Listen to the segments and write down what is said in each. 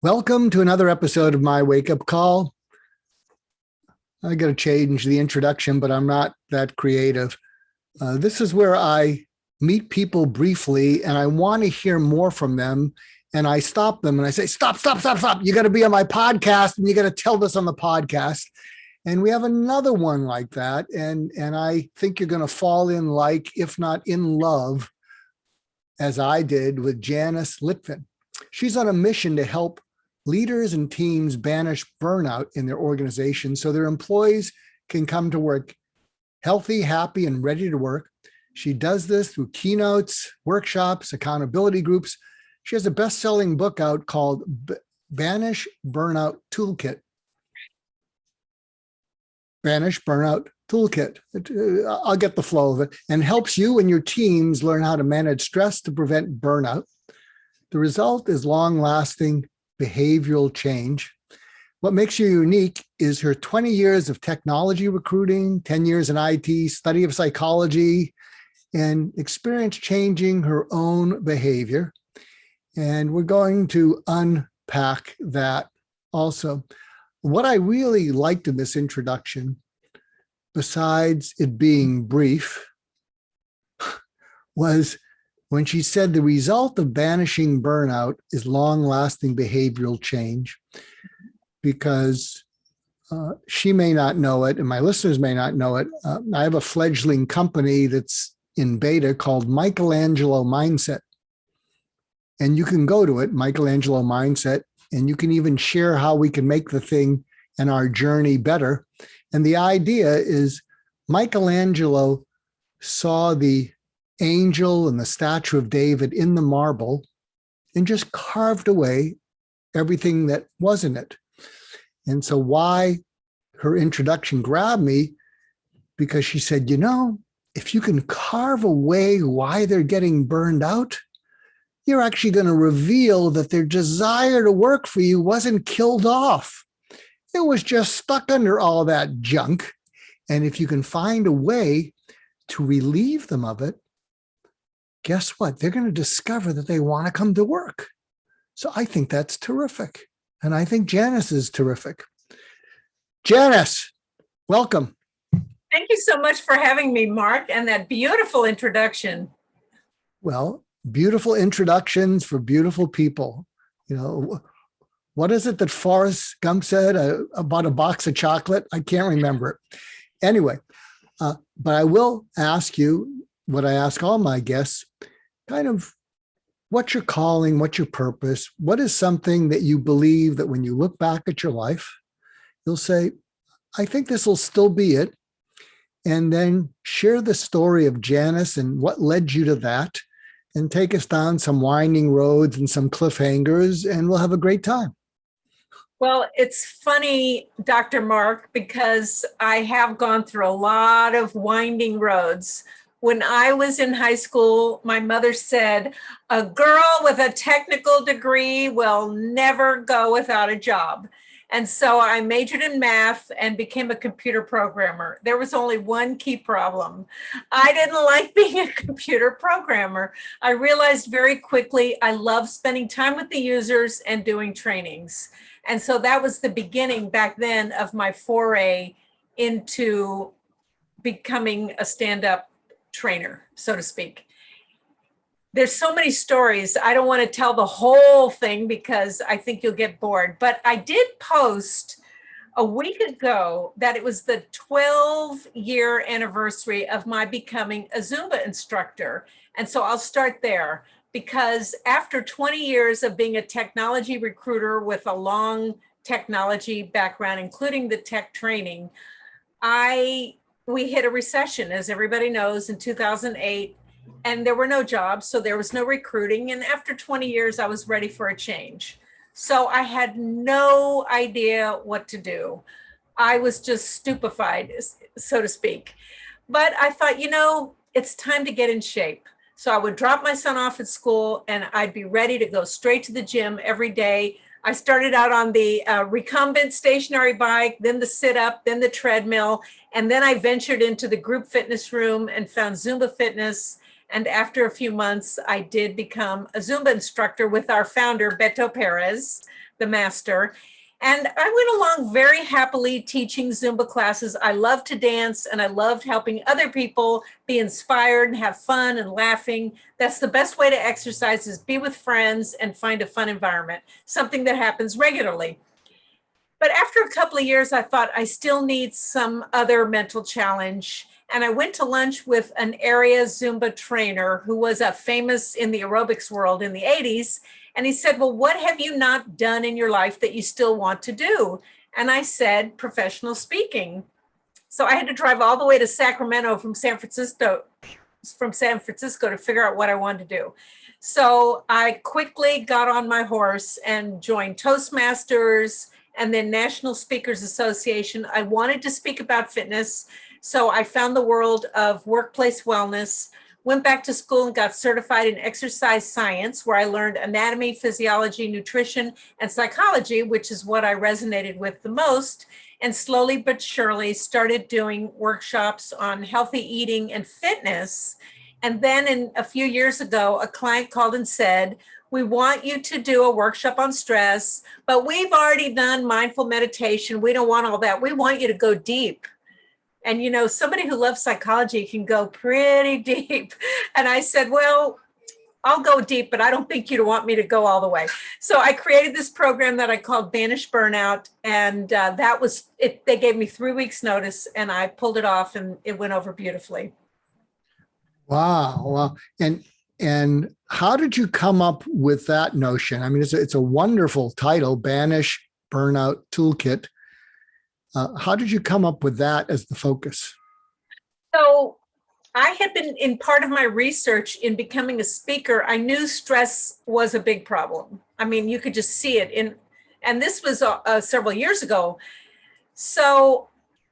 Welcome to another episode of My Wake Up Call. I got to change the introduction, but I'm not that creative. This is where I meet people briefly and I want to hear more from them. And I stop them and I say, stop. You got to be on my podcast and you got to tell this on the podcast. And we have another one like that. And I think you're going to fall in like, if not in love, as I did with Janice Litvin. She's on a mission to help leaders and teams banish burnout in their organization so their employees can come to work healthy, happy, and ready to work. She does this through keynotes, workshops, accountability groups. She has a best-selling book out called Banish Burnout Toolkit. Banish Burnout Toolkit. I'll get the flow of it, and helps you and your teams learn how to manage stress to prevent burnout. The result is long-lasting behavioral change. What makes you unique is her 20 years of technology recruiting, 10 years in IT, study of psychology, and experience changing her own behavior. And we're going to unpack that also. What I really liked in this introduction, besides it being brief, was when she said the result of banishing burnout is long-lasting behavioral change, because she may not know it and my listeners may not know it. I have a fledgling company that's in beta called Michelangelo Mindset. And you can go to it, Michelangelo Mindset, and you can even share how we can make the thing and our journey better. And the idea is Michelangelo saw the angel and the statue of David in the marble and just carved away everything that wasn't it. And so why her introduction grabbed me, because she said, if you can carve away why they're getting burned out, you're actually going to reveal that their desire to work for you wasn't killed off. It was just stuck under all that junk. And if you can find a way to relieve them of it, guess what? They're going to discover that they want to come to work. So I think that's terrific. And I think Janice is terrific. Janice, welcome. Thank you so much for having me, Mark, and that beautiful introduction. Well, beautiful introductions for beautiful people. What is it that Forrest Gump said about a box of chocolate? I can't remember it. Anyway, but I will ask you what I ask all my guests, kind of what's your calling, what's your purpose? What is something that you believe that when you look back at your life, you'll say, I think this will still be it. And then share the story of Janice and what led you to that, and take us down some winding roads and some cliffhangers, and we'll have a great time. Well, it's funny, Dr. Mark, because I have gone through a lot of winding roads. When I was in high school, my mother said, a girl with a technical degree will never go without a job. And so I majored in math and became a computer programmer. There was only one key problem. I didn't like being a computer programmer. I realized very quickly I love spending time with the users and doing trainings. And so that was the beginning back then of my foray into becoming a stand-up trainer, so to speak. There's so many stories. I don't want to tell the whole thing because I think you'll get bored, but I did post a week ago that it was the 12-year anniversary of my becoming a Zumba instructor. And so I'll start there, because after 20 years of being a technology recruiter with a long technology background, including the tech training, we hit a recession, as everybody knows, in 2008, and there were no jobs, so there was no recruiting. And after 20 years, I was ready for a change. So I had no idea what to do. I was just stupefied, so to speak. But I thought, it's time to get in shape. So I would drop my son off at school and I'd be ready to go straight to the gym every day. I started out on the recumbent stationary bike, then the sit-up, then the treadmill, and then I ventured into the group fitness room and found Zumba fitness. And after a few months, I did become a Zumba instructor with our founder, Beto Perez. the master. And I went along very happily teaching Zumba classes. I loved to dance and I loved helping other people be inspired and have fun and laughing. That's the best way to exercise, is be with friends and find a fun environment, something that happens regularly. But after a couple of years, I thought I still need some other mental challenge. And I went to lunch with an area Zumba trainer who was a famous in the aerobics world in the 80s. And he said, well, what have you not done in your life that you still want to do? And I said, professional speaking. So I had to drive all the way to Sacramento from San Francisco to figure out what I wanted to do. So I quickly got on my horse and joined Toastmasters and then National Speakers Association. I wanted to speak about fitness. So I found the world of workplace wellness, went back to school and got certified in exercise science, where I learned anatomy, physiology, nutrition, and psychology, which is what I resonated with the most. And slowly but surely started doing workshops on healthy eating and fitness. And then a few years ago, a client called and said, we want you to do a workshop on stress, but we've already done mindful meditation. We don't want all that. We want you to go deep. And, you know, somebody who loves psychology can go pretty deep. And I said, well, I'll go deep, but I don't think you'd want me to go all the way. So I created this program that I called Banish Burnout. And that was it. They gave me 3 weeks notice and I pulled it off and it went over beautifully. Wow. Wow. And how did you come up with that notion? I mean, it's a wonderful title, Banish Burnout Toolkit. How did you come up with that as the focus? So I had been in part of my research in becoming a speaker. I knew stress was a big problem. I mean, you could just see it and this was several years ago. So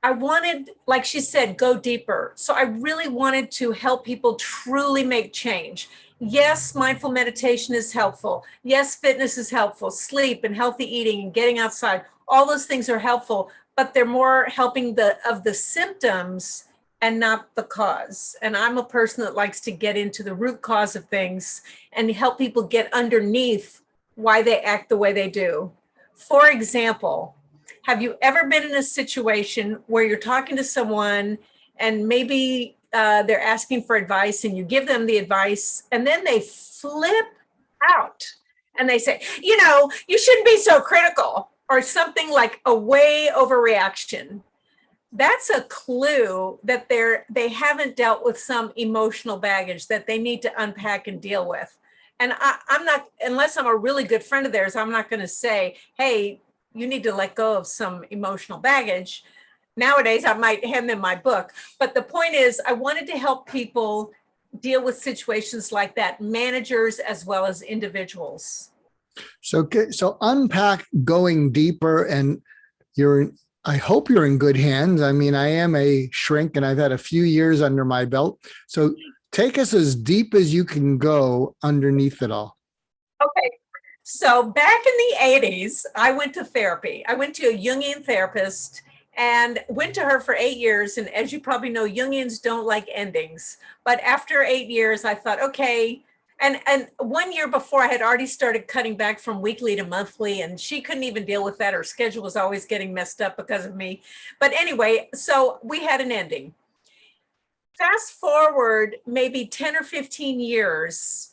I wanted, like she said, go deeper. So I really wanted to help people truly make change. Yes, mindful meditation is helpful. Yes, fitness is helpful. Sleep and healthy eating and getting outside, all those things are helpful, but they're more helping of the symptoms and not the cause. And I'm a person that likes to get into the root cause of things and help people get underneath why they act the way they do. For example, have you ever been in a situation where you're talking to someone and maybe they're asking for advice and you give them the advice and then they flip out and they say, you know, you shouldn't be so critical, or something like a way overreaction? That's a clue that they haven't dealt with some emotional baggage that they need to unpack and deal with. And I'm not, unless I'm a really good friend of theirs, I'm not going to say, hey, you need to let go of some emotional baggage. Nowadays, I might hand them my book. But the point is, I wanted to help people deal with situations like that, managers as well as individuals. So unpack going deeper, and I hope you're in good hands. I mean, I am a shrink and I've had a few years under my belt. So take us as deep as you can go underneath it all. Okay. So back in the 80s, I went to therapy. I went to a Jungian therapist and went to her for 8 years. And as you probably know, Jungians don't like endings. But after 8 years, I thought, okay. And 1 year before, I had already started cutting back from weekly to monthly, and she couldn't even deal with that. Her schedule was always getting messed up because of me. But anyway, so we had an ending. Fast forward maybe 10 or 15 years,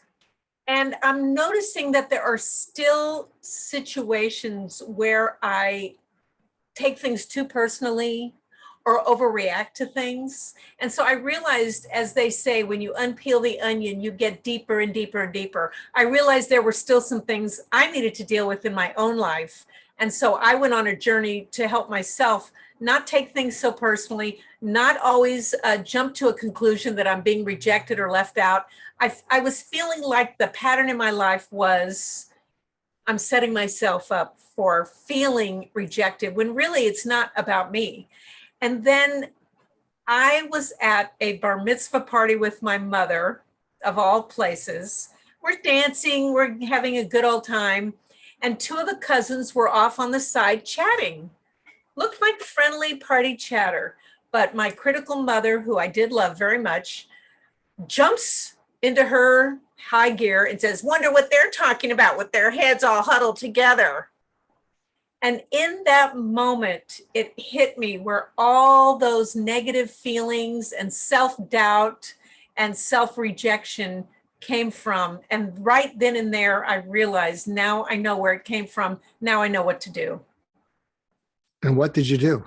and I'm noticing that there are still situations where I take things too personally or overreact to things. And so I realized, as they say, when you unpeel the onion, you get deeper and deeper and deeper. I realized there were still some things I needed to deal with in my own life. And so I went on a journey to help myself not take things so personally, not always jump to a conclusion that I'm being rejected or left out. I was feeling like the pattern in my life was I'm setting myself up for feeling rejected when really it's not about me. And then I was at a bar mitzvah party with my mother, of all places. We're dancing, we're having a good old time. And two of the cousins were off on the side chatting. Looked like friendly party chatter. But my critical mother, who I did love very much, jumps into her high gear and says, wonder what they're talking about with their heads all huddled together. And in that moment, it hit me where all those negative feelings and self-doubt and self-rejection came from. And right then and there, I realized, now I know where it came from. Now I know what to do. And what did you do?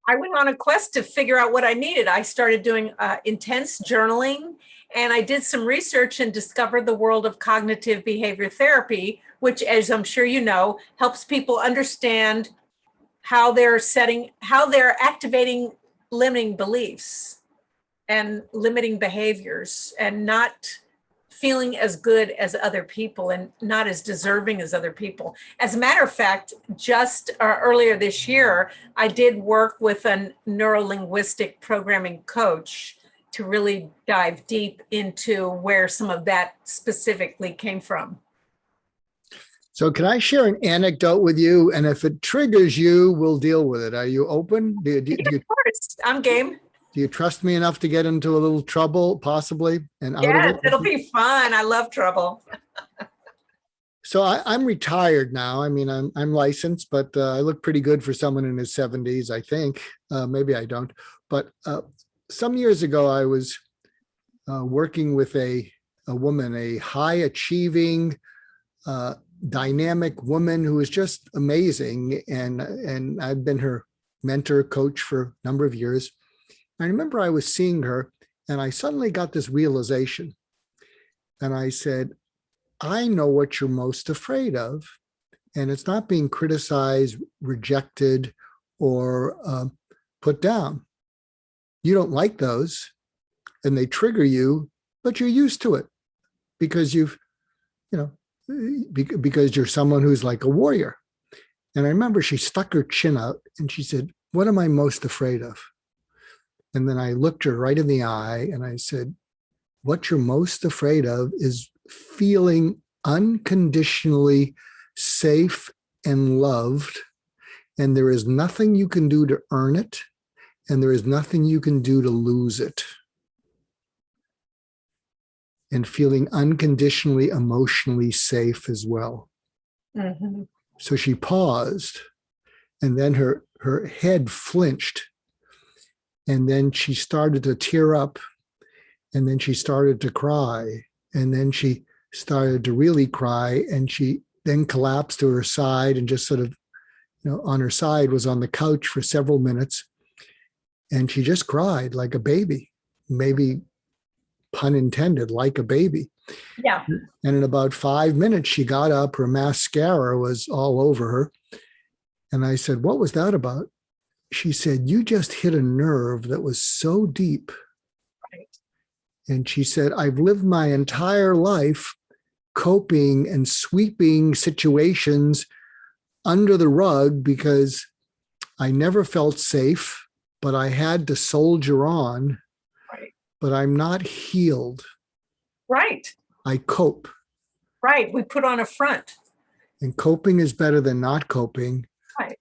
I went on a quest to figure out what I needed. I started doing intense journaling, and I did some research and discovered the world of cognitive behavior therapy, which, as I'm sure you know, helps people understand how they're activating limiting beliefs and limiting behaviors and not feeling as good as other people and not as deserving as other people. As a matter of fact, just earlier this year, I did work with a neuro-linguistic programming coach to really dive deep into where some of that specifically came from. So can I share an anecdote with you? And if it triggers you, we'll deal with it. Are you open? Of course, I'm game. Do you trust me enough to get into a little trouble, possibly, and out of Yes, it? it'll be fun. I love trouble. So I'm retired now. I mean, I'm licensed, but I look pretty good for someone in his 70s, I think. Maybe I don't. But some years ago, I was working with a woman, a high achieving, dynamic woman who is just amazing. And I've been her mentor, coach for a number of years. I remember I was seeing her and I suddenly got this realization. And I said, I know what you're most afraid of. And it's not being criticized, rejected, or put down. You don't like those and they trigger you, but you're used to it because because you're someone who's like a warrior. And I remember she stuck her chin out and she said, what am I most afraid of? And then I looked her right in the eye and I said, what you're most afraid of is feeling unconditionally safe and loved. And there is nothing you can do to earn it. And there is nothing you can do to lose it. And feeling unconditionally, emotionally safe as well. Mm-hmm. So she paused and then her head flinched. And then she started to tear up, and then she started to cry, and then she started to really cry, and she then collapsed to her side and just sort of, on her side, was on the couch for several minutes, and she just cried like a baby, maybe pun intended, like a baby. Yeah. And in about 5 minutes, she got up, her mascara was all over her. And I said, what was that about? She said, you just hit a nerve that was so deep. Right. And she said, I've lived my entire life coping and sweeping situations under the rug because I never felt safe, but I had to soldier on. Right. But I'm not healed. Right. I cope. Right. We put on a front. And coping is better than not coping. Right.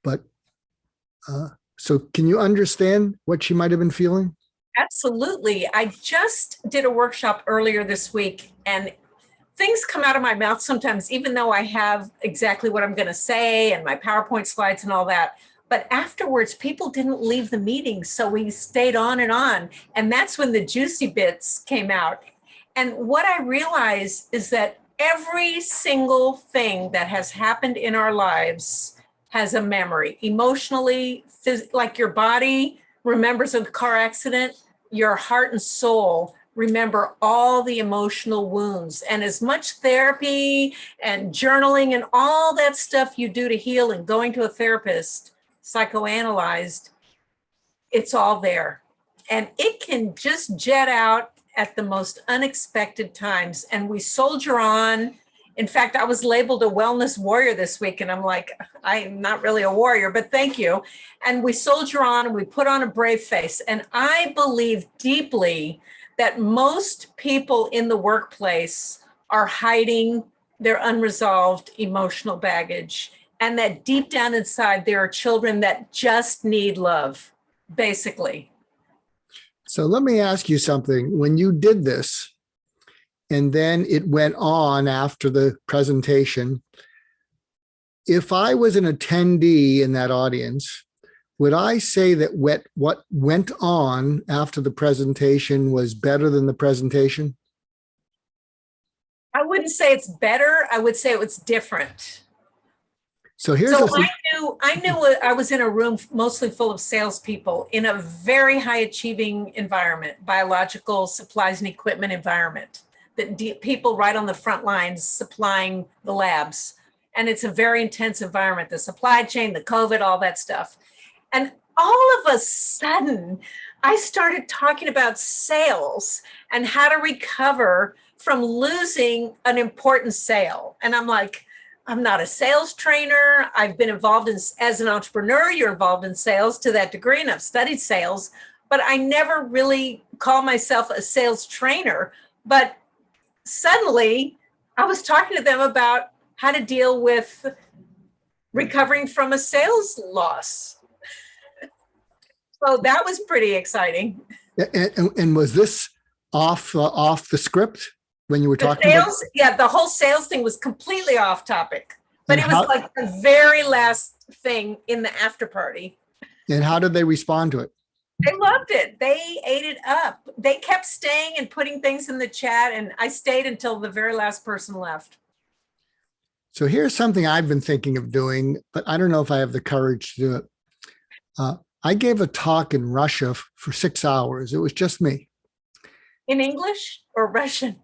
But so can you understand what she might have been feeling? Absolutely. I just did a workshop earlier this week, and things come out of my mouth sometimes, even though I have exactly what I'm going to say and my PowerPoint slides and all that. But afterwards, people didn't leave the meeting. So we stayed on. And that's when the juicy bits came out. And what I realized is that every single thing that has happened in our lives has a memory, emotionally, like your body remembers a car accident, your heart and soul remember all the emotional wounds. And as much therapy and journaling and all that stuff you do to heal and going to a therapist, psychoanalyzed, it's all there. And it can just jet out at the most unexpected times. And we soldier on. In fact, I was labeled a wellness warrior this week, and I'm like, I'm not really a warrior, but thank you. And we soldier on and we put on a brave face. And I believe deeply that most people in the workplace are hiding their unresolved emotional baggage, and that deep down inside, there are children that just need love, basically. So let me ask you something. When you did this, and then it went on after the presentation, if I was an attendee in that audience, would I say that what went on after the presentation was better than the presentation? I wouldn't say it's better. I would say it was different. So here's So I knew I was in a room mostly full of salespeople in a very high achieving environment, biological supplies and equipment environment, that people right on the front lines supplying the labs. And it's a very intense environment, the supply chain, the COVID, all that stuff. And all of a sudden, I started talking about sales and how to recover from losing an important sale. And I'm like, I'm not a sales trainer. I've been involved as an entrepreneur, you're involved in sales to that degree, and I've studied sales, but I never really call myself a sales trainer. But suddenly I was talking to them about how to deal with recovering from a sales loss. So that was pretty exciting. and was this off the script when you were talking sales, about? Yeah, the whole sales thing was completely off topic, but And it was like the very last thing in the after party. And how did they respond to it? They loved it. They ate it up. They kept staying and putting things in the chat, and I stayed until the very last person left. So here's something I've been thinking of doing, but I don't know if I have the courage to do it. I gave a talk in Russia for 6 hours. It was just me. In English or Russian?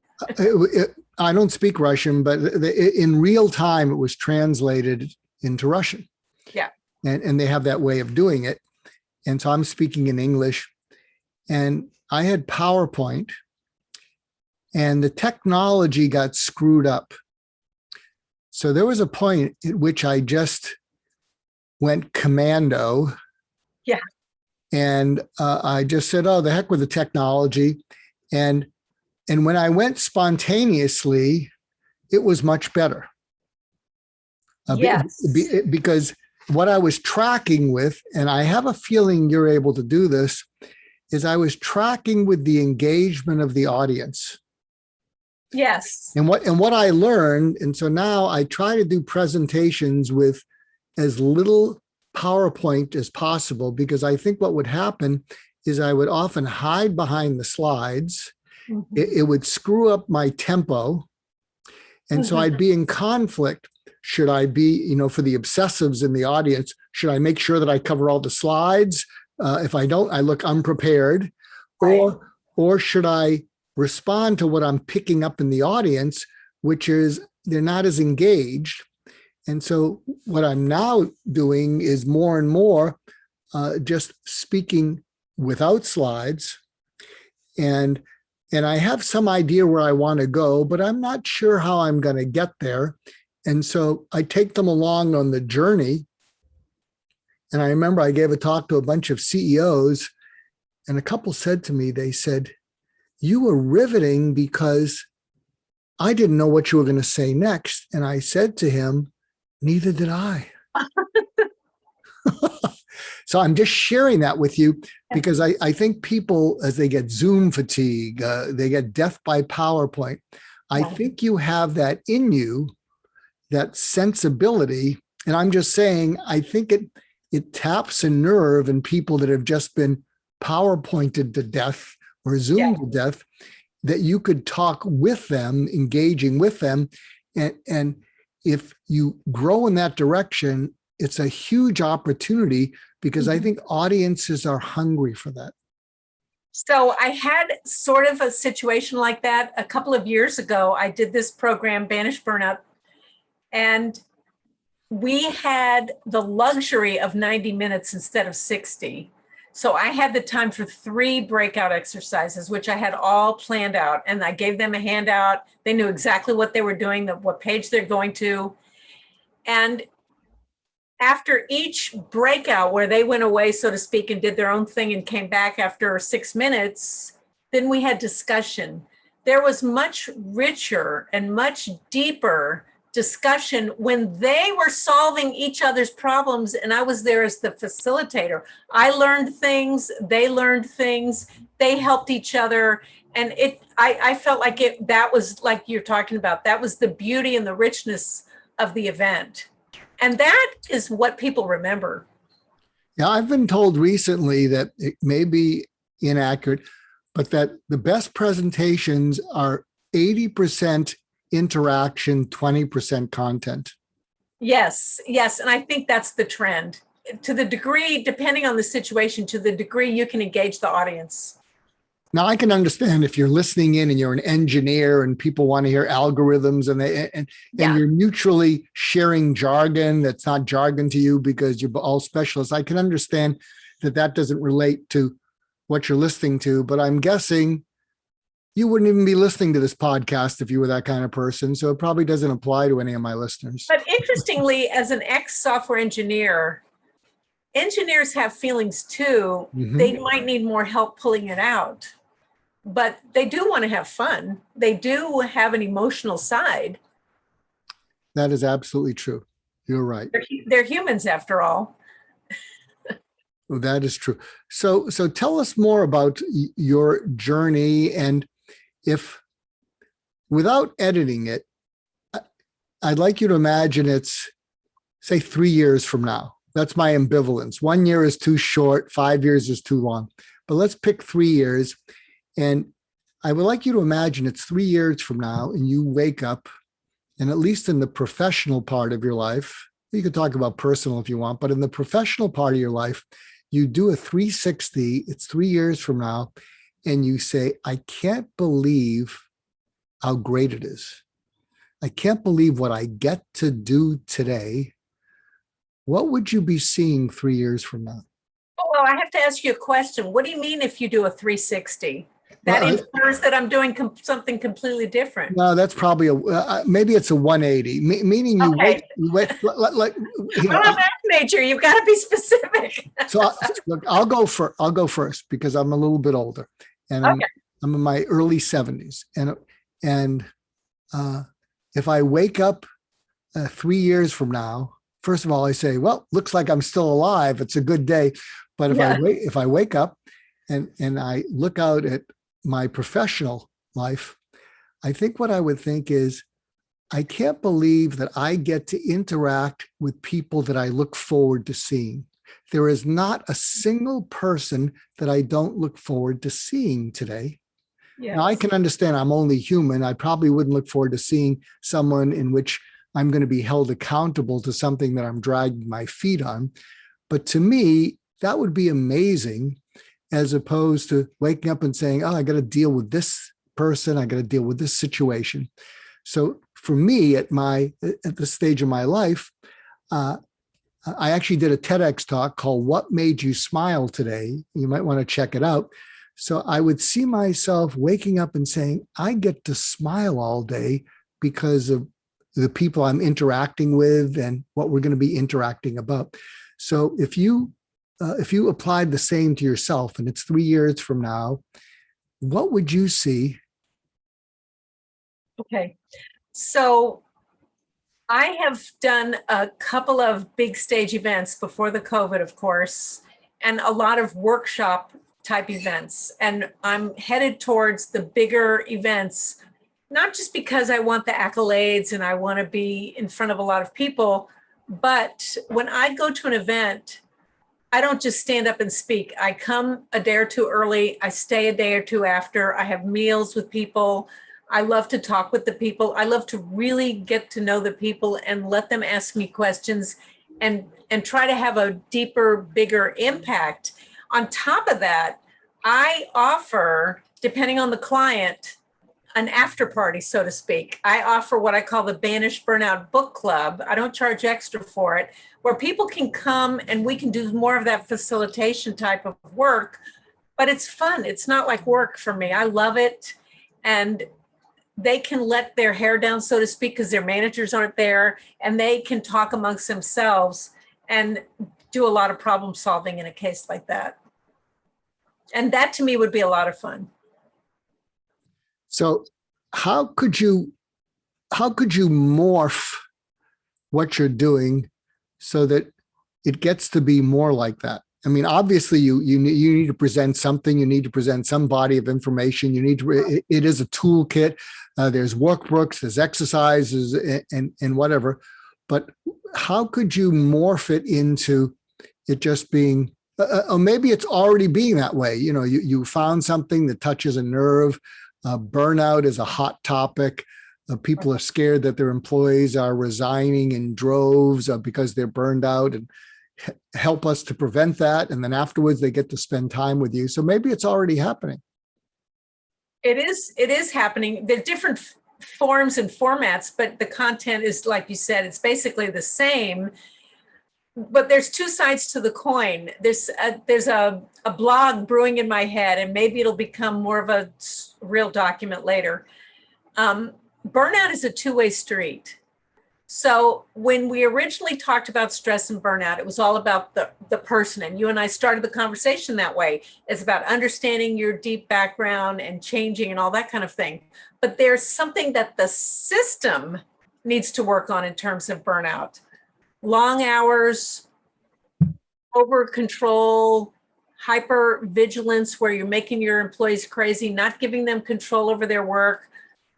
I don't speak Russian, but in real time, it was translated into Russian. Yeah. And they have that way of doing it. And so I'm speaking in English. And I had PowerPoint, and the technology got screwed up. So there was a point at which I just went commando. Yeah. And I just said, oh, the heck with the technology. And when I went spontaneously, it was much better. Yes. Because what I was tracking with, and I have a feeling you're able to do this, is I was tracking with the engagement of the audience. Yes. And what I learned, and so now I try to do presentations with as little PowerPoint as possible, because I think what would happen is I would often hide behind the slides. Mm-hmm. It would screw up my tempo. And so I'd be in conflict. Should I be, for the obsessives in the audience, should I make sure that I cover all the slides? If I don't, I look unprepared. Right. Or should I respond to what I'm picking up in the audience, which is they're not as engaged. And so what I'm now doing is more and more just speaking without slides. And I have some idea where I want to go, but I'm not sure how I'm going to get there. And so I take them along on the journey. And I remember I gave a talk to a bunch of CEOs, and a couple said to me, they said, you were riveting because I didn't know what you were going to say next. And I said to him, neither did I. So I'm just sharing that with you because I think people, as they get Zoom fatigue, they get death by PowerPoint. I think you have that in you, that sensibility. And I'm just saying, I think it taps a nerve in people that have just been PowerPointed to death or Zoomed to death, that you could talk with them, engaging with them. And if you grow in that direction, it's a huge opportunity because I think audiences are hungry for that. So I had sort of a situation like that a couple of years ago. I did this program, Banish Burnout, and we had the luxury of 90 minutes instead of 60. So I had the time for 3 breakout exercises, which I had all planned out. And I gave them a handout. They knew exactly what they were doing, what page they're going to. And after each breakout where they went away, so to speak, and did their own thing and came back after 6 minutes, then we had discussion. There was much richer and much deeper discussion when they were solving each other's problems and I was there as the facilitator. I learned things, they learned things, they helped each other. And I felt like that was like you're talking about, that was the beauty and the richness of the event. And that is what people remember. Yeah, I've been told recently that it may be inaccurate, but that the best presentations are 80% interaction, 20% content. Yes, yes. And I think that's the trend. To the degree, depending on the situation, to the degree you can engage the audience. Now, I can understand if you're listening in and you're an engineer and people want to hear algorithms and Yeah. you're mutually sharing jargon that's not jargon to you because you're all specialists. I can understand that that doesn't relate to what you're listening to, but I'm guessing you wouldn't even be listening to this podcast if you were that kind of person. So it probably doesn't apply to any of my listeners. But interestingly, as an ex-software engineer, engineers have feelings too. Mhm. They might need more help pulling it out, but they do want to have fun. They do have an emotional side. That is absolutely true. You're right. They're humans after all. Well, that is true. So tell us more about your journey, and if, without editing it, I'd like you to imagine it's, say, 3 years from now. That's my ambivalence. 1 year is too short, 5 years is too long. But let's pick 3 years. And I would like you to imagine it's 3 years from now and you wake up, and at least in the professional part of your life, you could talk about personal if you want, but in the professional part of your life, you do a 360, it's 3 years from now, and you say, I can't believe how great it is. I can't believe what I get to do today. What would you be seeing 3 years from now? Oh, well, I have to ask you a question. What do you mean if you do a 360? That Well, infers that I'm doing something completely different. No, that's probably maybe it's a 180, meaning you Okay. wait, like, I'm a math major. You've got to be specific. So look, I'll go first because I'm a little bit older, and I'm in my early 70s, and if I wake up 3 years from now, first of all, I say, well, looks like I'm still alive. It's a good day. But if I wake up and I look out at my professional life, I think what I would think is, I can't believe that I get to interact with people that I look forward to seeing. There is not a single person that I don't look forward to seeing today. Yes. Now, I can understand I'm only human. I probably wouldn't look forward to seeing someone in which I'm going to be held accountable to something that I'm dragging my feet on. But to me, that would be amazing, as opposed to waking up and saying, oh, I got to deal with this person. I got to deal with this situation. So for me, at this stage of my life, I actually did a TEDx talk called What Made You Smile Today? You might want to check it out. So I would see myself waking up and saying, I get to smile all day because of the people I'm interacting with and what we're going to be interacting about. So if you applied the same to yourself and it's 3 years from now, what would you see? Okay. So I have done a couple of big stage events before the COVID, of course, and a lot of workshop type events. And I'm headed towards the bigger events, not just because I want the accolades and I want to be in front of a lot of people, but when I go to an event, I don't just stand up and speak. I come a day or two early. I stay a day or two after. I have meals with people. I love to talk with the people. I love to really get to know the people and let them ask me questions and try to have a deeper, bigger impact. On top of that, I offer, depending on the client, an after party, so to speak. I offer what I call the Banish Burnout Book Club. I don't charge extra for it, where people can come and we can do more of that facilitation type of work, but it's fun. It's not like work for me. I love it. And they can let their hair down, so to speak, because their managers aren't there, and they can talk amongst themselves and do a lot of problem solving in a case like that. And that to me would be a lot of fun. So how could you morph what you're doing so that it gets to be more like that? I mean, obviously you need to present something, you need to present some body of information, it is a toolkit. There's workbooks, there's exercises and whatever. but how could you morph it into it just being, or maybe it's already being that way. You know, you found something that touches a nerve. Burnout is a hot topic. People are scared that their employees are resigning in droves because they're burned out, and help us to prevent that. And then afterwards they get to spend time with you. So maybe it's already happening. It is happening. There are different forms and formats, but the content is, like you said, it's basically the same. But there's two sides to the coin. There's a blog brewing in my head, and maybe it'll become more of a real document later. Burnout is a two-way street. So when we originally talked about stress and burnout, it was all about the person. And you and I started the conversation that way. It's about understanding your deep background and changing and all that kind of thing. But there's something that the system needs to work on in terms of burnout. Long hours, over control, hyper vigilance, where you're making your employees crazy, not giving them control over their work,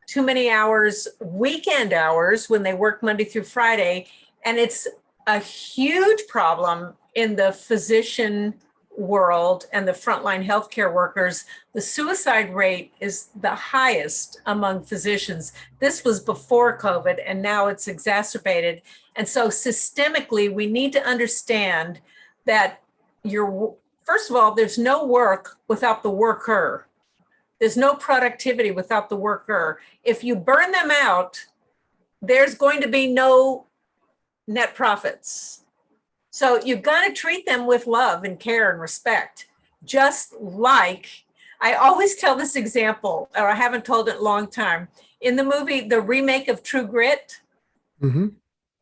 too many hours, weekend hours when they work Monday through Friday. And it's a huge problem in the physician world and the frontline healthcare workers. The suicide rate is the highest among physicians. This was before COVID, and now it's exacerbated. And so systemically, we need to understand that first of all, there's no work without the worker. There's no productivity without the worker. If you burn them out, there's going to be no net profits. So you've got to treat them with love and care and respect. Just like, I always tell this example, or I haven't told it in a long time. In the movie, the remake of True Grit,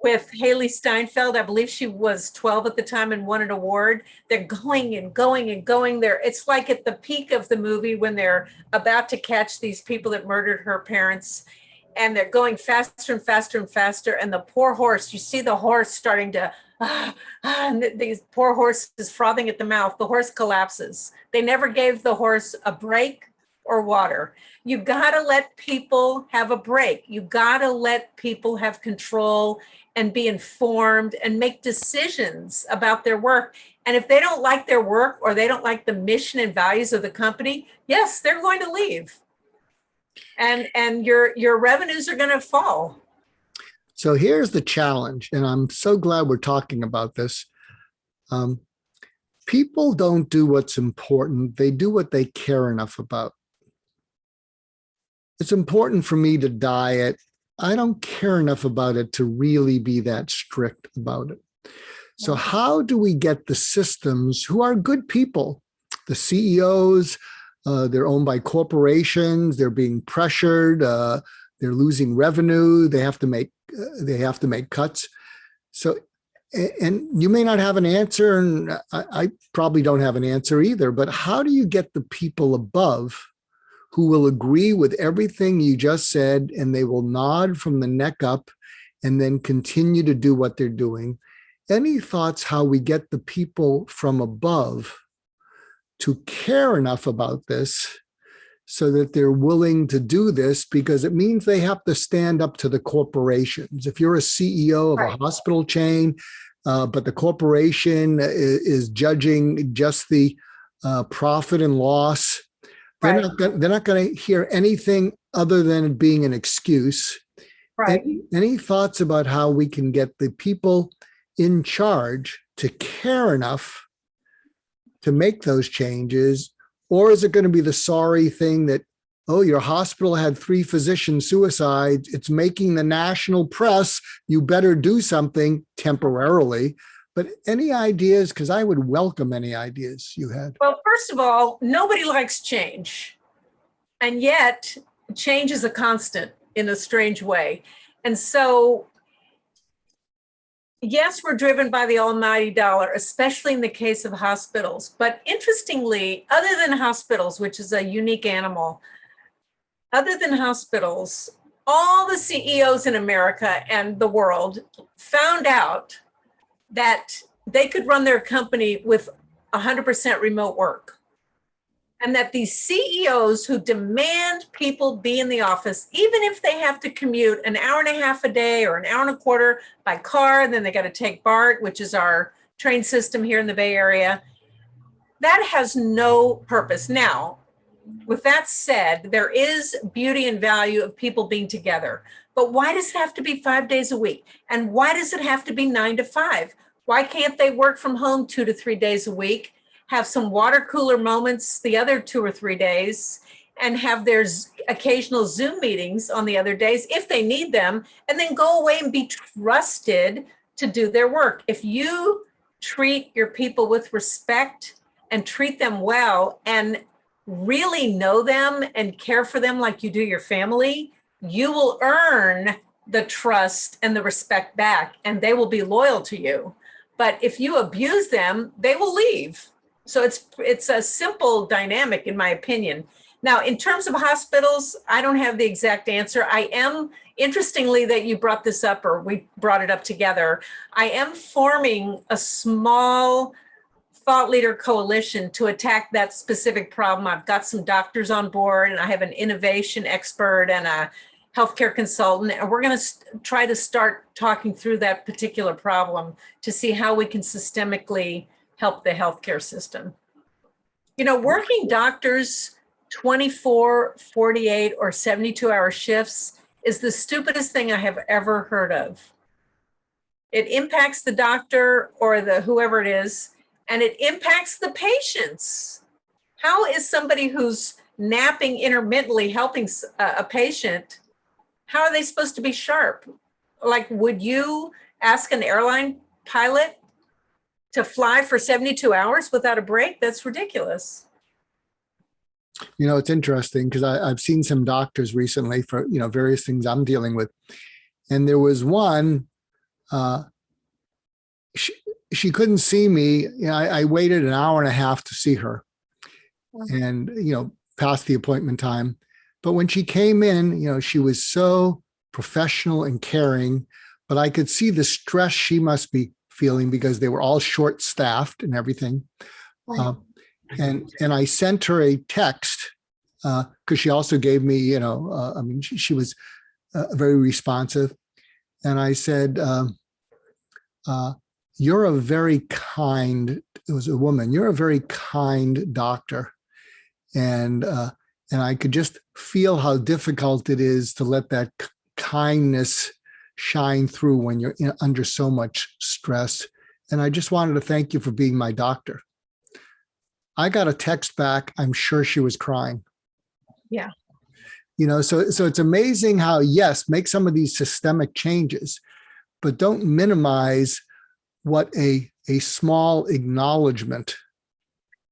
with Haley Steinfeld, I believe she was 12 at the time and won an award. They're going and going and going there. It's like at the peak of the movie when they're about to catch these people that murdered her parents, and they're going faster and faster and faster. And the poor horse, you see the horse starting to, and these poor horses frothing at the mouth. The horse collapses. They never gave the horse a break or water. You got to let people have a break. You got to let people have control and be informed and make decisions about their work. And if they don't like their work, or they don't like the mission and values of the company, yes, they're going to leave. And your revenues are going to fall. So here's the challenge, and I'm so glad we're talking about this. People don't do what's important. They do what they care enough about. It's important for me to diet. I don't care enough about it to really be that strict about it. So how do we get the systems, who are good people, the CEOs, they're owned by corporations, they're being pressured, they're losing revenue, they have to make cuts. So, and you may not have an answer, and I probably don't have an answer either, but how do you get the people above who will agree with everything you just said, and they will nod from the neck up and then continue to do what they're doing? Any thoughts how we get the people from above to care enough about this so that they're willing to do this? Because it means they have to stand up to the corporations. If you're a CEO of a hospital chain, but the corporation is judging just the profit and loss, they're not going to hear anything other than it being an excuse. Any thoughts about how we can get the people in charge to care enough to make those changes? Or is it going to be the sorry thing that, oh, your hospital had 3 physician suicides, it's making the national press, you better do something temporarily? But any ideas? Because I would welcome any ideas you had. Well, first of all, nobody likes change. And yet change is a constant in a strange way. And so, yes, we're driven by the almighty dollar, especially in the case of hospitals. But interestingly, other than hospitals, which is a unique animal, other than hospitals, all the CEOs in America and the world found out that they could run their company with 100% remote work. And that these CEOs who demand people be in the office, even if they have to commute an hour and a half a day or an hour and a quarter by car, and then they got to take BART, which is our train system here in the Bay Area, that has no purpose. Now, with that said, there is beauty and value of people being together. But why does it have to be 5 days a week? And why does it have to be 9 to 5? Why can't they work from home 2 to 3 days a week, have some water cooler moments the other 2 or 3 days, and have their occasional Zoom meetings on the other days if they need them, and then go away and be trusted to do their work? If you treat your people with respect and treat them well and really know them and care for them like you do your family, you will earn the trust and the respect back, and they will be loyal to you. But if you abuse them, they will leave. So it's a simple dynamic, in my opinion. Now, in terms of hospitals, I don't have the exact answer. I am, interestingly that you brought this up, or we brought it up together, I am forming a small thought leader coalition to attack that specific problem. I've got some doctors on board, and I have an innovation expert and a healthcare consultant, and we're going to try to start talking through that particular problem to see how we can systemically help the healthcare system. You know, working doctors 24, 48, or 72-hour shifts is the stupidest thing I have ever heard of. It impacts the doctor or the whoever it is, and it impacts the patients. How is somebody who's napping intermittently helping a patient, how are they supposed to be sharp? Like, would you ask an airline pilot to fly for 72 hours without a break? That's ridiculous. You know, it's interesting because I've seen some doctors recently for, you know, various things I'm dealing with. And there was one, she couldn't see me. You know, I waited an hour and a half to see her and, you know, past the appointment time. But when she came in, you know, she was so professional and caring, but I could see the stress she must be feeling because they were all short staffed and everything. And I sent her a text because she also gave me, you know, I mean, she was very responsive. And I said, you're a very kind, it was a woman, you're a very kind doctor. And I could just feel how difficult it is to let that kindness shine through when you're under so much stress. And I just wanted to thank you for being my doctor. I got a text back. I'm sure she was crying. Yeah. You know, so it's amazing how, yes, make some of these systemic changes, but don't minimize what a small acknowledgement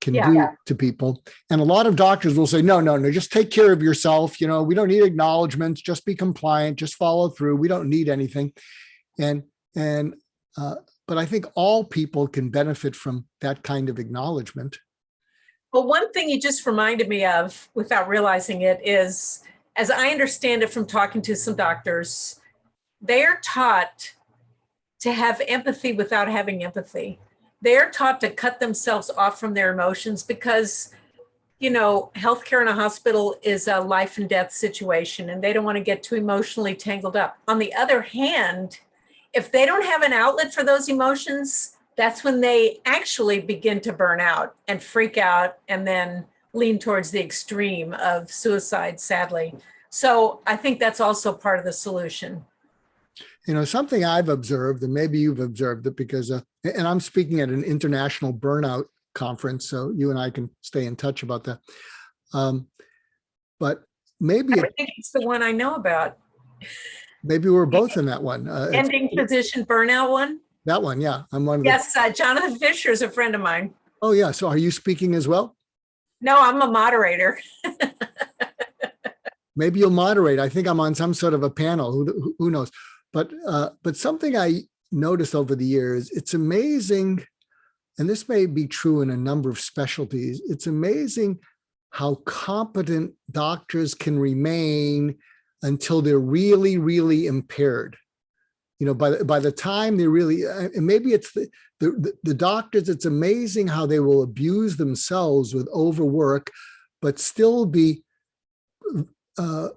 can do to people. And a lot of doctors will say, no, just take care of yourself. You know, we don't need acknowledgements. Just be compliant. Just follow through. We don't need anything. But I think all people can benefit from that kind of acknowledgement. Well, one thing you just reminded me of without realizing it is, as I understand it from talking to some doctors, they are taught to have empathy without having empathy. They're taught to cut themselves off from their emotions because, you know, healthcare in a hospital is a life and death situation, and they don't want to get too emotionally tangled up. On the other hand, if they don't have an outlet for those emotions, that's when they actually begin to burn out and freak out and then lean towards the extreme of suicide, sadly. So I think that's also part of the solution. You know, something I've observed, and maybe you've observed it because, and I'm speaking at an international burnout conference, so you and I can stay in touch about that. But maybe I think it's the one I know about. Maybe we're both in that one. Ending physician burnout one? That one, yeah. I'm one of Yes, Jonathan Fisher is a friend of mine. Oh, yeah. So are you speaking as well? No, I'm a moderator. Maybe you'll moderate. I think I'm on some sort of a panel. Who knows? But something I noticed over the years, it's amazing, and this may be true in a number of specialties, it's amazing how competent doctors can remain until they're really, really impaired. You know, by the time they really, and maybe it's the doctors, it's amazing how they will abuse themselves with overwork, but still be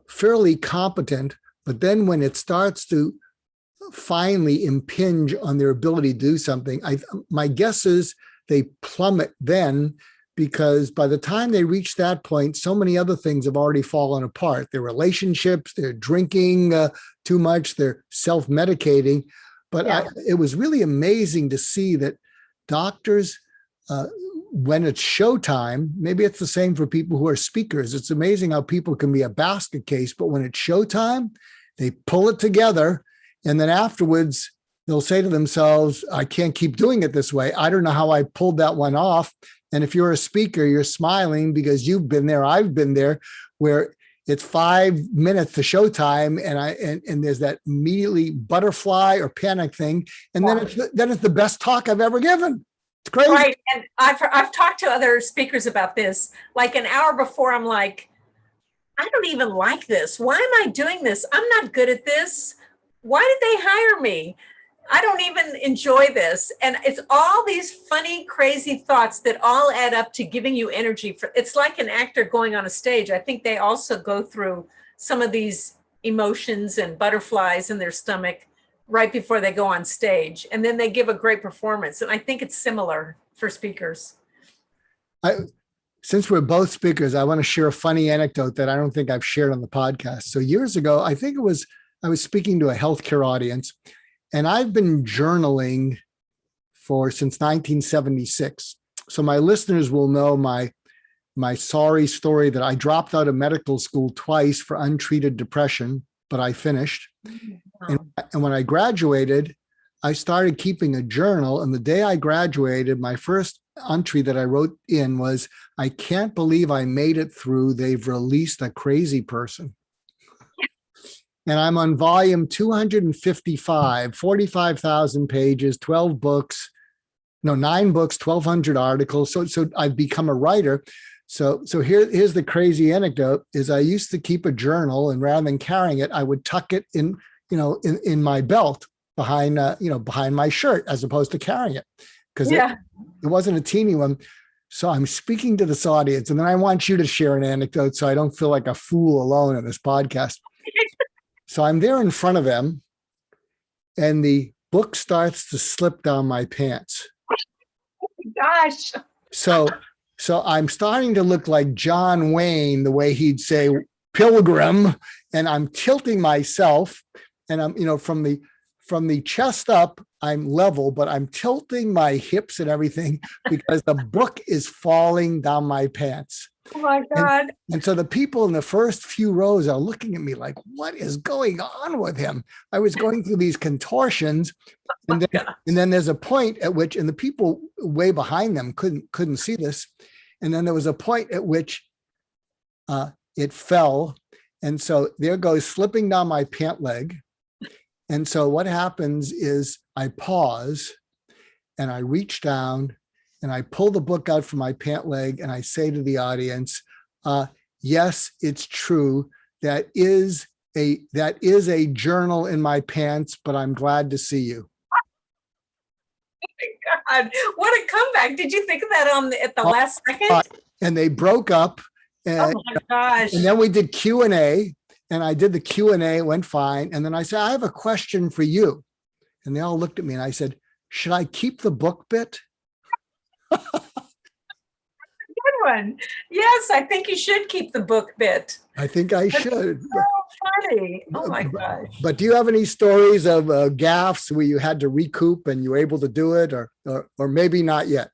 fairly competent. But then when it starts to finally impinge on their ability to do something, my guess is they plummet then, because by the time they reach that point, so many other things have already fallen apart. Their relationships, they're drinking too much, they're self-medicating. But Yeah. it was really amazing to see that doctors, when it's showtime, maybe it's the same for people who are speakers. It's amazing how people can be a basket case, but when it's showtime, they pull it together. And then afterwards, they'll say to themselves, I can't keep doing it this way. I don't know how I pulled that one off. And if you're a speaker, you're smiling because you've been there, I've been there, where it's 5 minutes to showtime, and there's that immediately butterfly or panic thing, and then it's the best talk I've ever given. It's crazy. Right, and I've talked to other speakers about this. Like an hour before, I'm like, I don't even like this. Why am I doing this? I'm not good at this. Why did they hire me? I don't even enjoy this. And it's all these funny, crazy thoughts that all add up to giving you energy. It's like an actor going on a stage. I think they also go through some of these emotions and butterflies in their stomach right before they go on stage. And then they give a great performance. And I think it's similar for speakers. Since we're both speakers, I want to share a funny anecdote that I don't think I've shared on the podcast. So years ago, I was speaking to a healthcare audience, and I've been journaling since 1976. So my listeners will know my sorry story that I dropped out of medical school twice for untreated depression, but I finished. Wow. And when I graduated, I started keeping a journal. And the day I graduated, my first entry that I wrote in was, I can't believe I made it through. They've released a crazy person. And I'm on volume 255, 45,000 pages, 9 books, 1,200 articles. So I've become a writer. So here's the crazy anecdote is I used to keep a journal, and rather than carrying it, I would tuck it in my belt behind my shirt, as opposed to carrying it, because it wasn't a teeny one. So I'm speaking to this audience, and then I want you to share an anecdote so I don't feel like a fool alone in this podcast. So I'm there in front of them, and the book starts to slip down my pants. Oh my gosh. So I'm starting to look like John Wayne, the way he'd say Pilgrim, and I'm tilting myself, and I'm, from the chest up, I'm level, but I'm tilting my hips and everything because the book is falling down my pants. Oh my God. And so the people in the first few rows are looking at me like, what is going on with him? I was going through these contortions. And then there's a point at which, and the people way behind them couldn't see this. And then there was a point at which it fell. And so there goes slipping down my pant leg. And so what happens is I pause and I reach down and I pull the book out from my pant leg and I say to the audience, yes, it's true. That is a journal in my pants, but I'm glad to see you. Oh my God, what a comeback. Did you think of that at the last second? And they broke up. And, oh my gosh. And then we did Q&A, and I did the Q&A, it went fine. And then I said, I have a question for you. And they all looked at me and I said, should I keep the book bit? Good one. Yes, I think you should keep the book bit. I think I should. So funny. Oh my gosh. But do you have any stories of gaffes where you had to recoup and you were able to do it, or maybe not yet?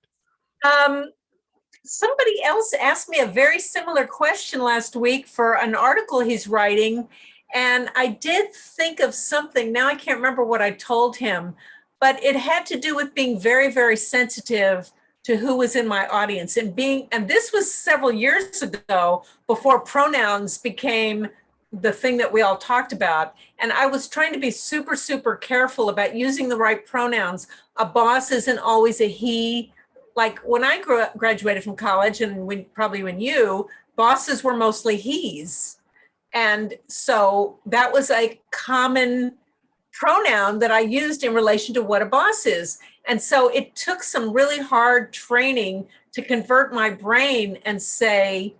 Somebody else asked me a very similar question last week for an article he's writing. And I did think of something. Now I can't remember what I told him, but it had to do with being very, very sensitive to who was in my audience and this was several years ago before pronouns became the thing that we all talked about. And I was trying to be super, super careful about using the right pronouns. A boss isn't always a he. Like when I graduated from college, and when you, bosses were mostly he's. And so that was a common pronoun that I used in relation to what a boss is. And so it took some really hard training to convert my brain and say,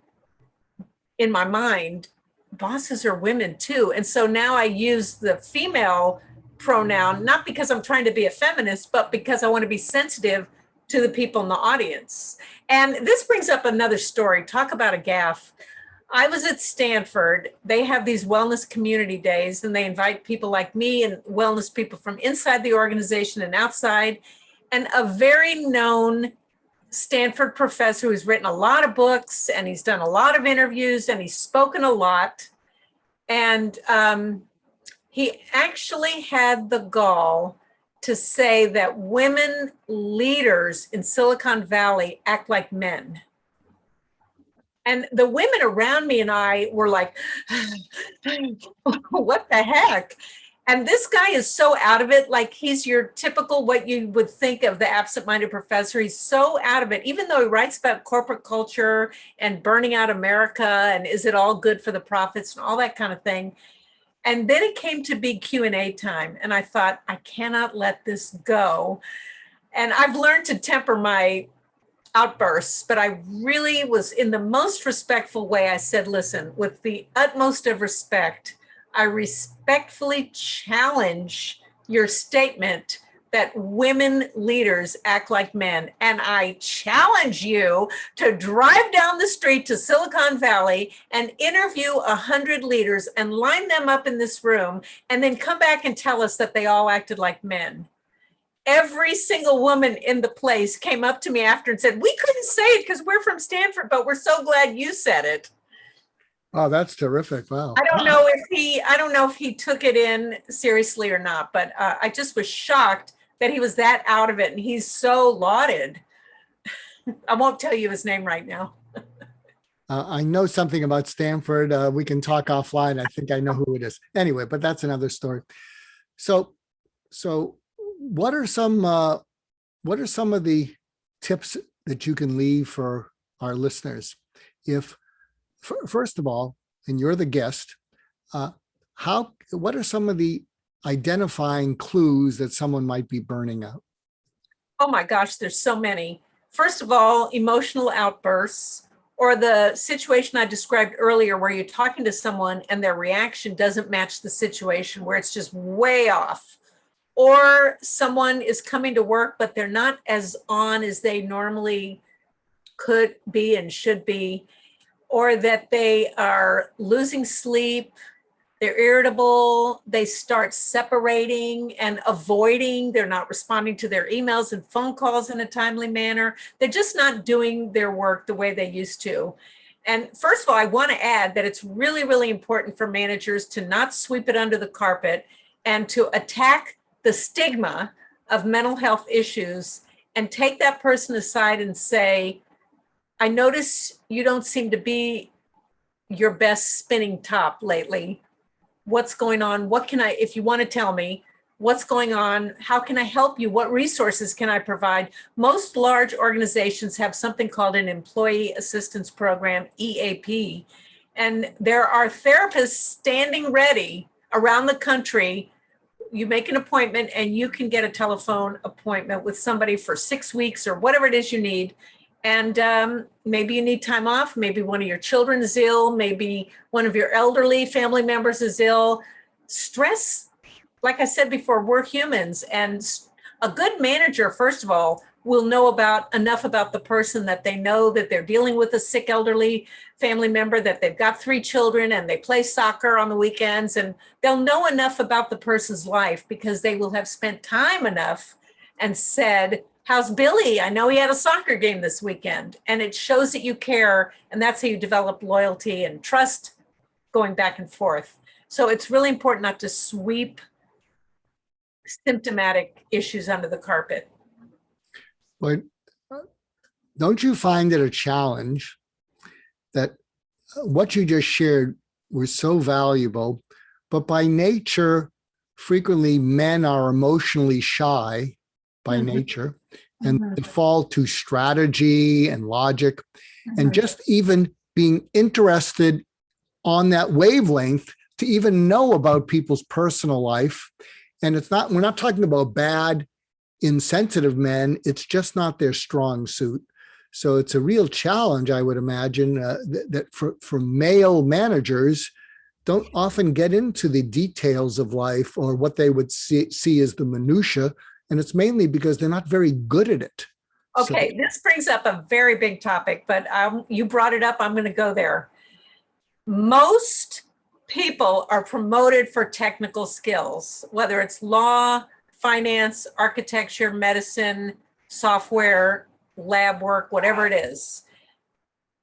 in my mind, bosses are women too. And so now I use the female pronoun, not because I'm trying to be a feminist, but because I want to be sensitive to the people in the audience. And this brings up another story. Talk about a gaffe. I was at Stanford. They have these wellness community days, and they invite people like me and wellness people from inside the organization and outside. And a very known Stanford professor who's written a lot of books, and he's done a lot of interviews, and he's spoken a lot. And he actually had the gall to say that women leaders in Silicon Valley act like men. And the women around me and I were like, what the heck? And this guy is so out of it. Like, he's your typical, what you would think of the absent-minded professor. He's so out of it, even though he writes about corporate culture and burning out America and is it all good for the profits and all that kind of thing. And then it came to big Q&A time. And I thought, I cannot let this go. And I've learned to temper my outbursts, but I really was, in the most respectful way, I said, listen, with the utmost of respect, I respectfully challenge your statement that women leaders act like men. And I challenge you to drive down the street to Silicon Valley and interview 100 leaders and line them up in this room, and then come back and tell us that they all acted like men. Every single woman in the place came up to me after and said, we couldn't say it because we're from Stanford, but we're so glad you said it. Oh, that's terrific. Wow. I don't know if he took it in seriously or not, but I just was shocked that he was that out of it, and he's so lauded. I won't tell you his name right now. I know something about Stanford. We can talk offline. I think I know who it is. Anyway, but that's another story. So what are some of the tips that you can leave for our listeners? First of all, and you're the guest, what are some of the identifying clues that someone might be burning out? Oh my gosh, there's so many. First of all, emotional outbursts, or the situation I described earlier where you're talking to someone and their reaction doesn't match the situation, where it's just way off. Or someone is coming to work, but they're not as on as they normally could be and should be. Or that they are losing sleep, they're irritable, they start separating and avoiding, they're not responding to their emails and phone calls in a timely manner. They're just not doing their work the way they used to. And first of all, I want to add that it's really, really important for managers to not sweep it under the carpet and to attack the stigma of mental health issues and take that person aside and say, I notice you don't seem to be your best spinning top lately. What's going on? If you want to tell me what's going on, how can I help you? What resources can I provide? Most large organizations have something called an Employee Assistance Program, EAP. And there are therapists standing ready around the country. You make an appointment and you can get a telephone appointment with somebody for 6 weeks or whatever it is you need. And maybe you need time off. Maybe one of your children is ill. Maybe one of your elderly family members is ill. Stress, like I said before, we're humans. And a good manager, first of all, will know enough about the person that they know that they're dealing with a sick elderly family member, that they've got 3 children and they play soccer on the weekends. And they'll know enough about the person's life because they will have spent time enough and said, how's Billy? I know he had a soccer game this weekend. And it shows that you care. And that's how you develop loyalty and trust going back and forth. So it's really important not to sweep symptomatic issues under the carpet. But don't you find it a challenge that what you just shared was so valuable, but by nature, frequently men are emotionally shy by nature and default to strategy and logic, and just even being interested on that wavelength to even know about people's personal life. And we're not talking about bad, insensitive men. It's just not their strong suit. So it's a real challenge, I would imagine, that for male managers don't often get into the details of life or what they would see as the minutia. And it's mainly because they're not very good at it. Okay, this brings up a very big topic, but you brought it up. I'm going to go there. Most people are promoted for technical skills, whether it's law, finance, architecture, medicine, software, lab work, whatever it is.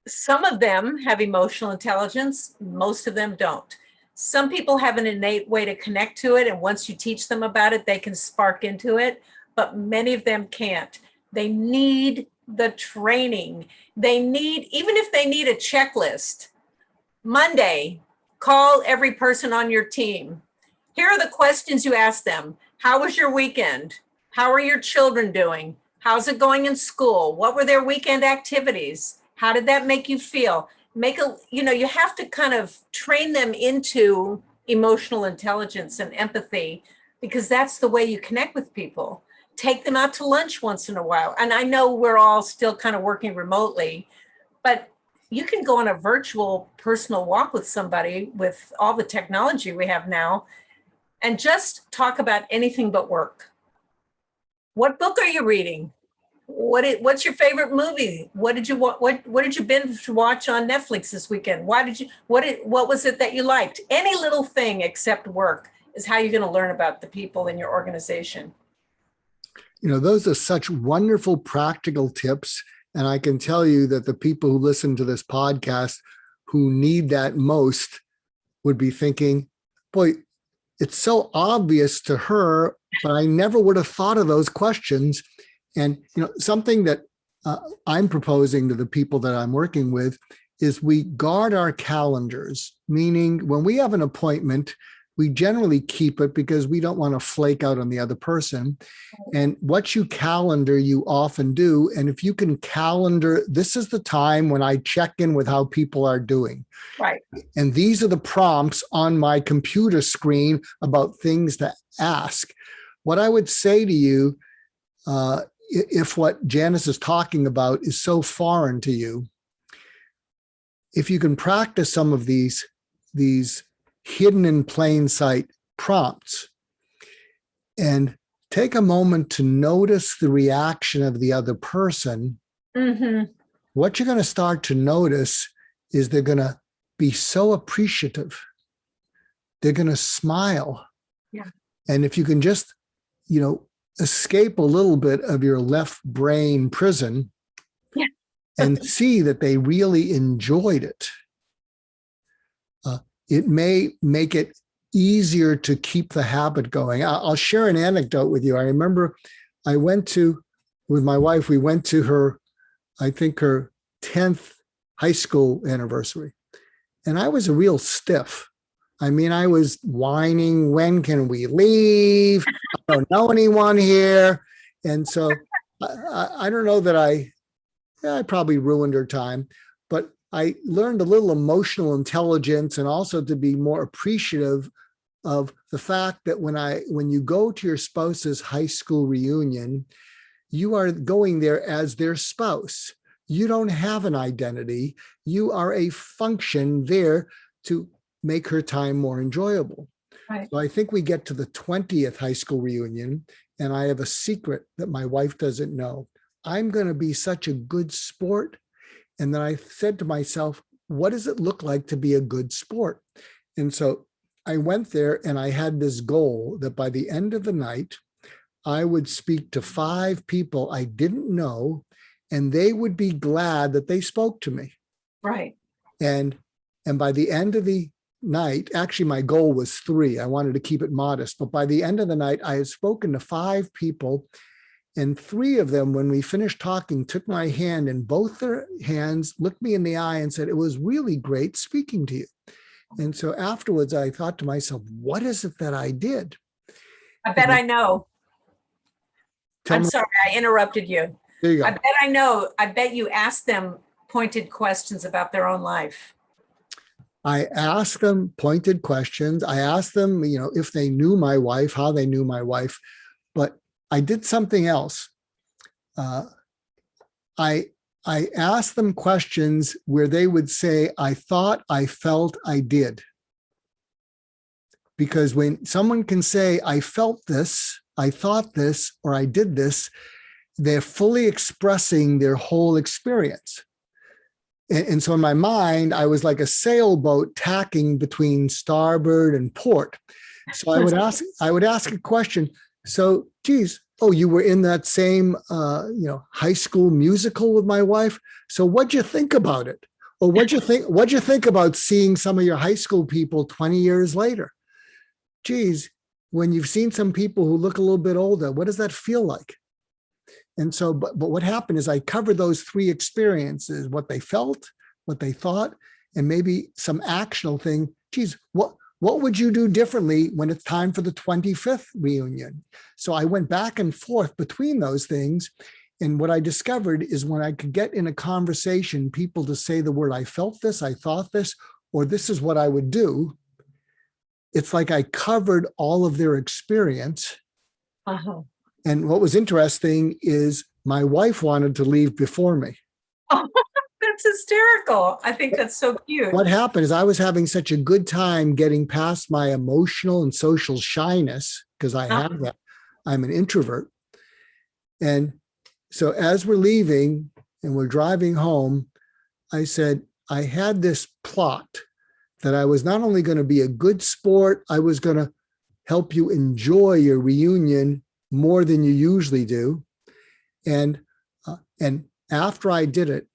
Some of them have emotional intelligence, most of them don't. Some people have an innate way to connect to it, and once you teach them about it, they can spark into it, but many of them can't. They need the training. They need, even if they need a checklist, Monday, call every person on your team. Here are the questions you ask them. How was your weekend? How are your children doing? How's it going in school? What were their weekend activities? How did that make you feel? You have to kind of train them into emotional intelligence and empathy, because that's the way you connect with people. Take them out to lunch once in a while. And I know we're all still kind of working remotely, but you can go on a virtual personal walk with somebody with all the technology we have now and just talk about anything but work. What book are you reading? What's your favorite movie? What did you binge watch on Netflix this weekend? What was it that you liked? Any little thing except work is how you're going to learn about the people in your organization. Those are such wonderful practical tips. And I can tell you that the people who listen to this podcast who need that most would be thinking, boy, it's so obvious to her, but I never would have thought of those questions. And something that I'm proposing to the people that I'm working with is we guard our calendars, meaning when we have an appointment, we generally keep it because we don't want to flake out on the other person. And what you calendar, you often do. And if you can calendar, this is the time when I check in with how people are doing. Right. And these are the prompts on my computer screen about things to ask. What I would say to you, if what Janice is talking about is so foreign to you, if you can practice some of these hidden in plain sight prompts and take a moment to notice the reaction of the other person, what you're going to start to notice is they're going to be so appreciative. They're going to smile. Yeah. And if you can just, escape a little bit of your left brain prison and see that they really enjoyed it, it may make it easier to keep the habit going. I'll share an anecdote with you. I remember with my wife, we went to her 10th high school anniversary. And I was a real stiff. I mean, I was whining, when can we leave? I don't know anyone here. And so I don't know that I probably ruined her time, but I learned a little emotional intelligence and also to be more appreciative of the fact that when you go to your spouse's high school reunion, you are going there as their spouse. You don't have an identity. You are a function there to make her time more enjoyable. Right. So I think we get to the 20th high school reunion, and I have a secret that my wife doesn't know. I'm going to be such a good sport. And then I said to myself, what does it look like to be a good sport? And so I went there and I had this goal that by the end of the night, I would speak to 5 people I didn't know, and they would be glad that they spoke to me. Right. And by the end of the night, actually my goal was 3. I wanted to keep it modest, but by the end of the night, I had spoken to 5 people, and 3 of them, when we finished talking, took my hand in both their hands, looked me in the eye and said, it was really great speaking to you. And so afterwards, I thought to myself, what is it that I did? I bet I know. Tell I'm me. sorry, I interrupted you. There you go. I bet I know. I bet you asked them pointed questions about their own life. I asked them pointed questions. I asked them, if they knew my wife, how they knew my wife. But I did something else. I I asked them questions where they would say, I thought, I felt, I did. Because when someone can say, I felt this, I thought this, or I did this, they're fully expressing their whole experience. And so in my mind, I was like a sailboat tacking between starboard and port. So I would ask a question. So, geez, oh, you were in that same, high school musical with my wife. So what'd you think about it? Or what'd you think about seeing some of your high school people 20 years later? Geez, when you've seen some people who look a little bit older, what does that feel like? And so, but what happened is I covered those three experiences, what they felt, what they thought, and maybe some actionable thing. Geez, what would you do differently when it's time for the 25th reunion? So I went back and forth between those things. And what I discovered is when I could get in a conversation, people to say the word, I felt this, I thought this, or this is what I would do. It's like I covered all of their experience. Uh-huh. And what was interesting is my wife wanted to leave before me. Oh, that's hysterical. I think that's so cute. What happened is I was having such a good time getting past my emotional and social shyness, because I have that. I'm an introvert. And so as we're leaving and we're driving home, I said, I had this plot that I was not only going to be a good sport, I was going to help you enjoy your reunion more than you usually do. And after I did it,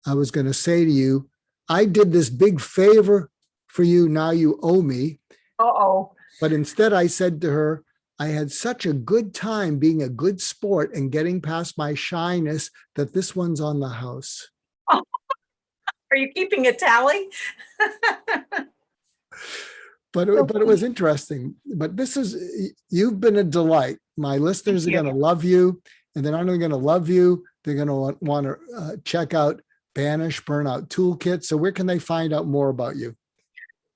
I was going to say to you, I did this big favor for you. Now you owe me. Uh-oh. But instead I said to her, I had such a good time being a good sport and getting past my shyness that this one's on the house. Oh, are you keeping a tally? But it was interesting. But you've been a delight. My listeners are going to love you. And they're not only going to love you, they're going to want to check out Banish Burnout Toolkit. So where can they find out more about you?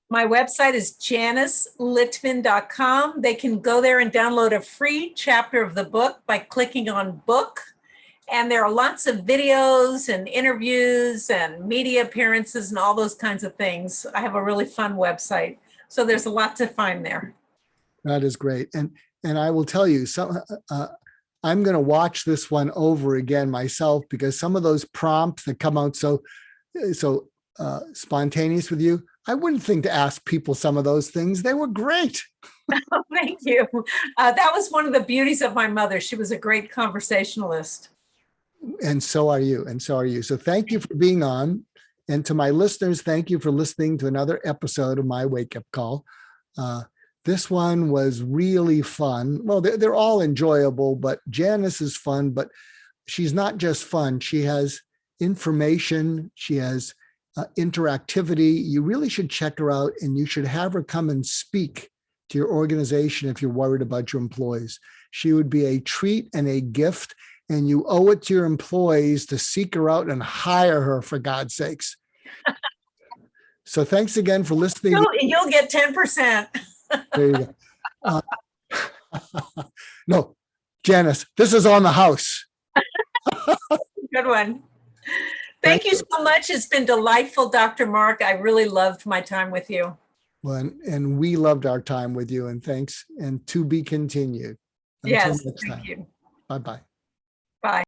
My website is JaniceLitvin.com. They can go there and download a free chapter of the book by clicking on book. And there are lots of videos and interviews and media appearances and all those kinds of things. I have a really fun website. So there's a lot to find there. That is great. And I will tell you, I'm going to watch this one over again myself, because some of those prompts that come out so spontaneous with you, I wouldn't think to ask people some of those things. They were great. Oh, thank you. That was one of the beauties of my mother. She was a great conversationalist. And so are you. And so are you. So thank you for being on. And to my listeners, thank you for listening to another episode of my Wake Up Call. This one was really fun. Well, they're all enjoyable, but Janice is fun, but she's not just fun. She has information. She has interactivity. You really should check her out, and you should have her come and speak to your organization if you're worried about your employees. She would be a treat and a gift, and you owe it to your employees to seek her out and hire her, for God's sakes. So thanks again for listening. You'll get 10%. There you go. No, Janice, this is on the house. Good one. Thank you so much. It's been delightful, Dr. Mark. I really loved my time with you. Well, and we loved our time with you, and thanks, and to be continued. Until Yes, next thank time. you. Bye-bye. Bye.